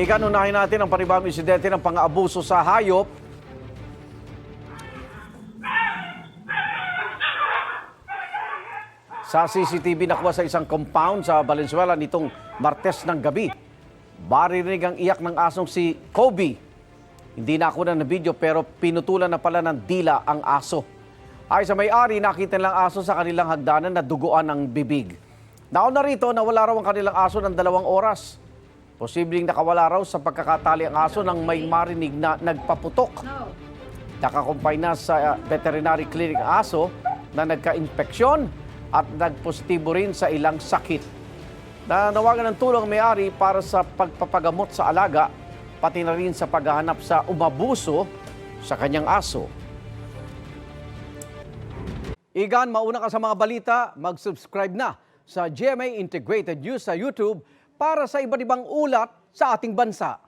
Unahin natin ang panibagong insidente ng pang-aabuso sa hayop. Sa CCTV nakuha sa isang compound sa Valenzuela nitong Martes ng gabi. Maririnig ang iyak ng asong si Kobe. Hindi na ako ng video pero pinutulan na pala ng dila ang aso. Ay sa may-ari, nakita nilang aso sa kanilang hagdanan na duguan ang bibig. Nauna rito, nawala raw ang kanilang aso ng 2 oras. Posibleng nakawala raw sa pagkakatali ang aso nang may marinig na nagpaputok. Nakakumpay na sa veterinary clinic ang aso na nagka-infeksyon at nagpositibo rin sa ilang sakit. Nanawagan ng tulong ang may-ari para sa pagpapagamot sa alaga, pati na rin sa paghahanap sa umabuso sa kanyang aso. Igan, mauna ka sa mga balita, mag-subscribe na sa GMA Integrated News sa YouTube para sa iba't ibang ulat sa ating bansa.